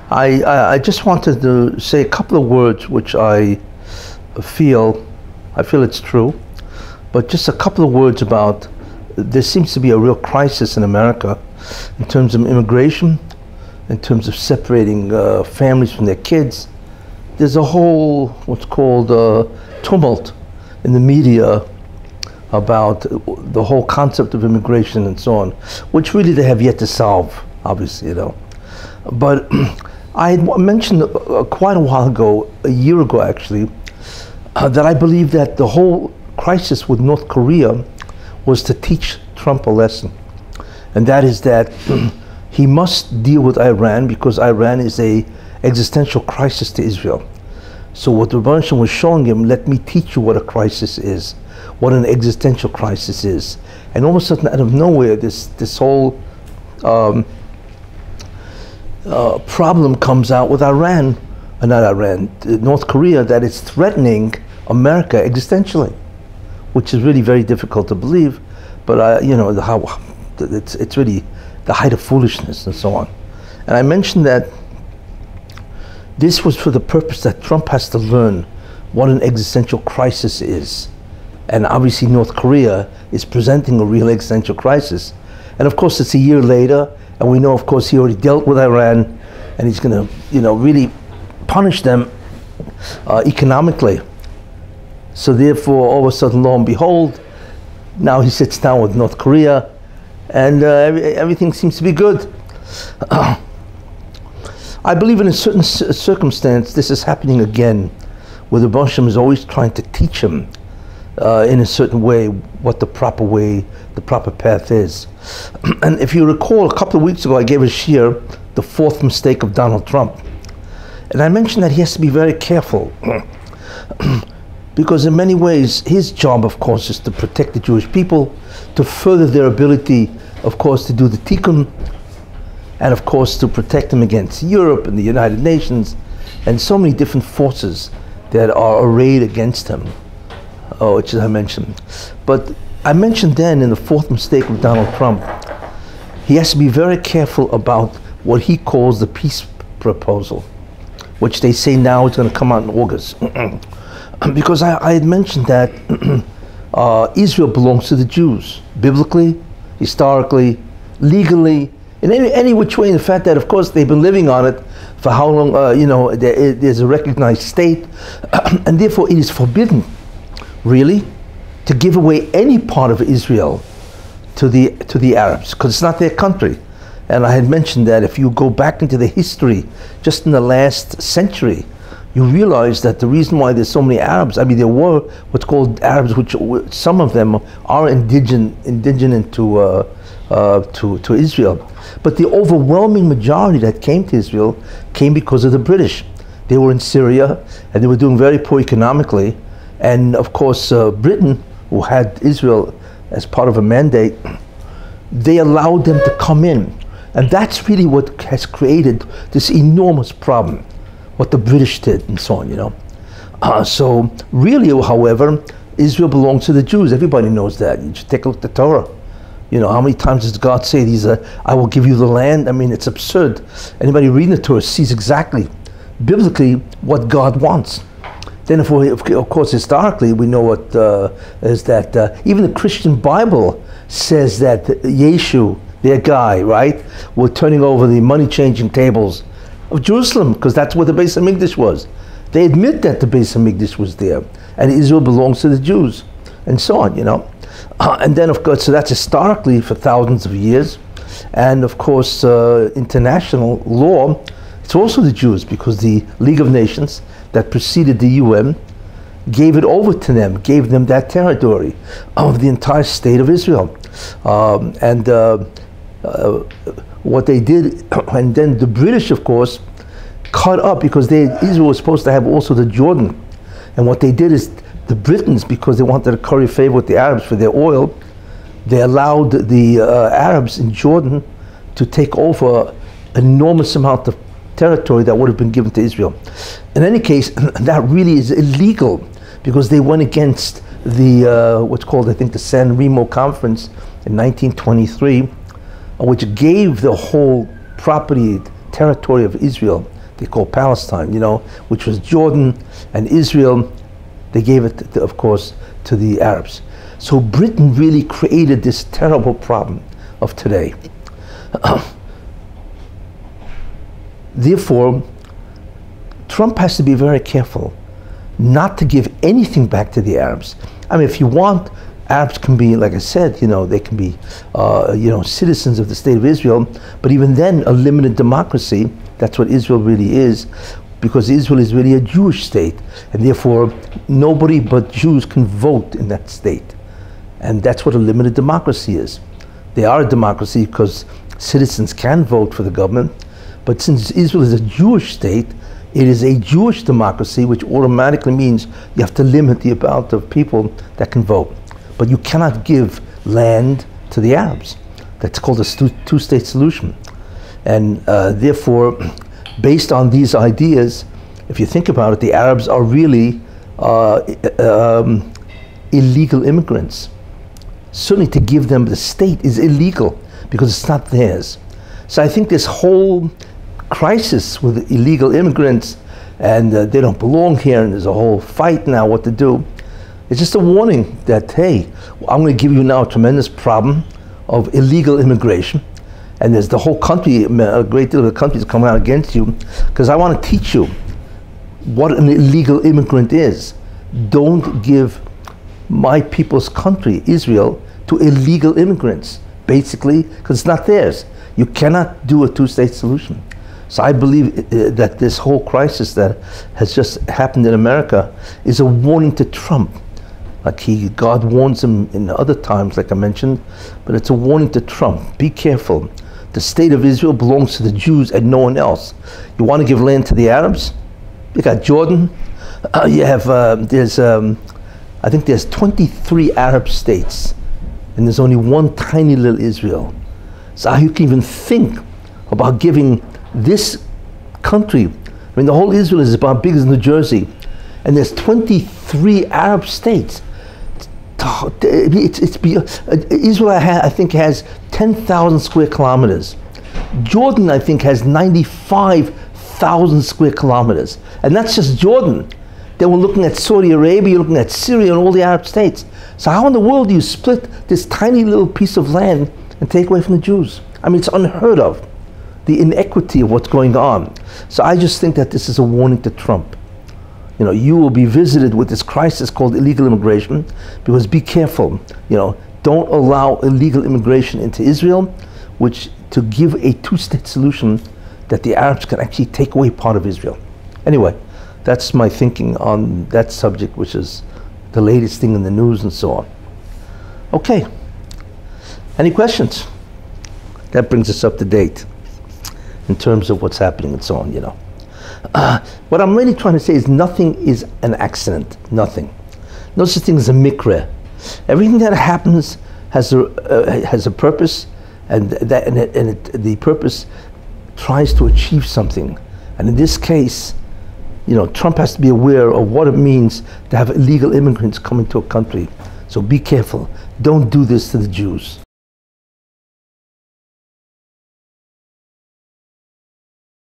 I just wanted to say a couple of words which feel, I feel it's true, but just a couple of words about there seems to be a real crisis in America in terms of immigration, in terms of separating families from their kids. There's a whole, what's called tumult in the media about the whole concept of immigration and so on, which really they have yet to solve, obviously, you know. But I had mentioned quite a while ago, a year ago actually, that I believe that the whole crisis with North Korea was to teach Trump a lesson. And that is that he must deal with Iran because Iran is a existential crisis to Israel. So what the Rabbi was showing him, let me teach you what a crisis is, what an existential crisis is. And all of a sudden, out of nowhere, this whole problem comes out with Iran, not Iran, North Korea, that it's threatening America existentially, which is really very difficult to believe. But you know, it's really the height of foolishness and so on. And I mentioned that this was for the purpose that Trump has to learn what an existential crisis is. And obviously North Korea is presenting a real existential crisis. And of course it's a year later, and we know of course he already dealt with Iran, and he's going to, you know, really punish them economically. So therefore, all of a sudden, lo and behold, now he sits down with North Korea, and everything seems to be good. I believe in a certain circumstance, this is happening again, where the Rebbe is always trying to teach him in a certain way what the proper path is. And if you recall, a couple of weeks ago, I gave a shir, the fourth mistake of Donald Trump. And I mentioned that he has to be very careful. Because in many ways, his job, of course, is to protect the Jewish people, to further their ability, of course, to do the tikkun, and of course, to protect them against Europe and the United Nations, and so many different forces that are arrayed against him, which I mentioned. But I mentioned then in the fourth mistake of Donald Trump, he has to be very careful about what he calls the peace proposal, which they say now is going to come out in August. Because I had mentioned that Israel belongs to the Jews, biblically, historically, legally, in any which way. In the fact that, of course, they've been living on it for how long, you know, there's a recognized state, and therefore it is forbidden, really, to give away any part of Israel to the Arabs, because it's not their country. And I had mentioned that if you go back into the history, just in the last century, you realize that the reason why there's so many Arabs, I mean, there were what's called Arabs, which some of them are indigenous to Israel. But the overwhelming majority that came to Israel came because of the British. They were in Syria, and they were doing very poor economically. And of course, Britain, who had Israel as part of a mandate, they allowed them to come in. And that's really what has created this enormous problem, what the British did and so on, you know. So really, however, Israel belongs to the Jews. Everybody knows that. You just take a look at the Torah. You know, how many times does God say these, I will give you the land? I mean, it's absurd. Anybody reading the Torah sees exactly, biblically, what God wants. Then, of course, historically, we know what is that even the Christian Bible says that Yeshu, their guy, right, were turning over the money-changing tables of Jerusalem, because that's where the Beis HaMikdash was. They admit that the Beis HaMikdash was there, and Israel belongs to the Jews, and so on, you know. And then, of course, so that's historically for thousands of years. And, of course, international law, it's also the Jews, because the League of Nations that preceded the UN gave it over to them, gave them that territory of the entire state of Israel. What they did, and then the British, of course, cut up, because Israel was supposed to have also the Jordan. And what they did is, the Britons, because they wanted to curry favor with the Arabs for their oil, they allowed the Arabs in Jordan to take over an enormous amount of territory that would have been given to Israel. In any case, that really is illegal, because they went against the, what's called, I think, the San Remo Conference in 1923, which gave the whole property, territory of Israel they call Palestine, which was Jordan and Israel. They gave it, of course, to the Arabs. So Britain really created this terrible problem of today. Therefore, Trump has to be very careful not to give anything back to the Arabs. I mean, if you want, Arabs can be, like I said, they can be, citizens of the state of Israel, but even then, a limited democracy. That's what Israel really is, because Israel is really a Jewish state, and therefore, nobody but Jews can vote in that state. And that's what a limited democracy is. They are a democracy because citizens can vote for the government, but since Israel is a Jewish state, it is a Jewish democracy, which automatically means you have to limit the amount of people that can vote. But you cannot give land to the Arabs. That's called a two-state solution. And therefore, based on these ideas, if you think about it, the Arabs are really illegal immigrants. Certainly to give them the state is illegal because it's not theirs. So I think this whole crisis with illegal immigrants and they don't belong here, and there's a whole fight now what to do. It's just a warning that, hey, I'm going to give you now a tremendous problem of illegal immigration, and there's the whole country, a great deal of the country is coming out against you, because I want to teach you what an illegal immigrant is. Don't give my people's country, Israel, to illegal immigrants, basically, because it's not theirs. You cannot do a two-state solution. So I believe that this whole crisis that has just happened in America is a warning to Trump. Like God warns him in other times, like I mentioned, but it's a warning to Trump. Be careful. The state of Israel belongs to the Jews and no one else. You want to give land to the Arabs? You got Jordan. You have, I think there's 23 Arab states, and there's only one tiny little Israel. So how you can even think about giving this country, I mean, the whole Israel is about big as New Jersey, and there's 23 Arab states. Israel, I think, has 10,000 square kilometers. Jordan, I think, has 95,000 square kilometers. And that's just Jordan. Then we're looking at Saudi Arabia, you're looking at Syria and all the Arab states. So how in the world do you split this tiny little piece of land and take away from the Jews? I mean, it's unheard of, the inequity of what's going on. So I just think that this is a warning to Trump. You will be visited with this crisis called illegal immigration, because be careful, don't allow illegal immigration into Israel, which to give a two-state solution that the Arabs can actually take away part of Israel. Anyway, that's my thinking on that subject, which is the latest thing in the news and so on. Okay, any questions? That brings us up to date in terms of what's happening and so on, What I'm really trying to say is nothing is an accident, nothing. No such thing as a mikra. Everything that happens has a purpose, and the purpose tries to achieve something. And in this case, Trump has to be aware of what it means to have illegal immigrants come into a country. So be careful. Don't do this to the Jews.